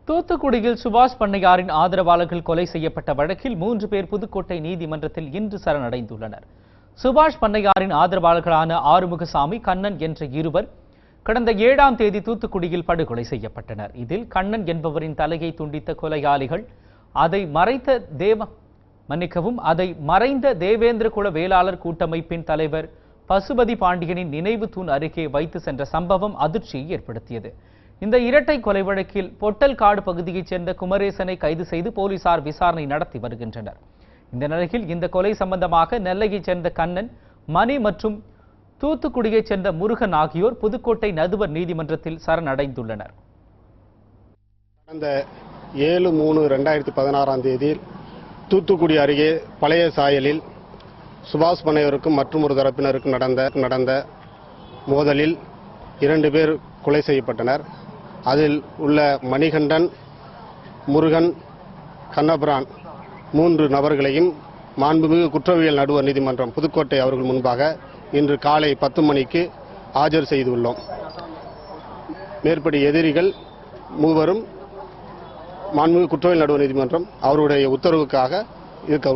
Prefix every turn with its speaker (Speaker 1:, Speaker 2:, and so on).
Speaker 1: தூத்துக்குடியில் சுபாஷ் பண்ணையாரின் ஆதரவாளர்கள் கொலை செய்யப்பட்ட வழக்கில் 3 பேர் புதுக்கோட்டை நீதிமன்றத்தில் இன்று சரணடைந்துள்ளனர். சுபாஷ் பண்ணையாரின் ஆதரவாளர்களான ஆறுமுகசாமி, கண்ணன் என்ற இருவர் கடந்த 7ஆம் தேதி தூத்துக்குடியில் படுகொலை செய்யப்பட்டனர். இதில் கண்ணன் என்பவரின் தலையை துண்டித்த கொலையாளிகள் அதை மறைந்த தேவேந்திர குல வேளாளர் கூட்டமைப்பின் தலைவர் பசுபதி பாண்டியனின் நினைவு தூண் அருகே வைத்து சென்ற சம்பவம் அதிர்ச்சியை ஏற்படுத்தியது. இந்த இரட்டை கொலை வழக்கில் பொட்டல்காடு பகுதியைச் சேர்ந்த குமரேசனை கைது செய்து போலீசார் விசாரணை நடத்தி வருகின்றனர். இந்த நிலையில் இந்த கொலை சம்பந்தமாக நெல்லையைச் சேர்ந்த கண்ணன், மணி மற்றும் தூத்துக்குடியைச் சேர்ந்த முருகன் ஆகியோர் புதுக்கோட்டை நடுவர் நீதிமன்றத்தில் சரணடைந்துள்ளனர்.
Speaker 2: கடந்த 7/3/2016 தூத்துக்குடி அருகே பழைய சாயலில் சுபாஷ் பண்ணையாருக்கும் மற்றும் ஒரு தரப்பினருக்கும் நடந்த மோதலில் 2 பேர் கொலை செய்யப்பட்டனர். அதில் உள்ள மணிகண்டன், முருகன், கண்ணபிரான் 3 நபர்களையும் மாண்புமிகு குற்றவியல் நடுவர் நீதிமன்றம் புதுக்கோட்டை அவர்கள் முன்பாக இன்று காலை 10 மணிக்கு ஆஜர் செய்துள்ளோம். மேற்படி எதிரிகள் 3வரும் மாண்புமிகு குற்றவியல் நடுவர் நீதிமன்றம் அவருடைய உத்தரவுக்காக இருக்க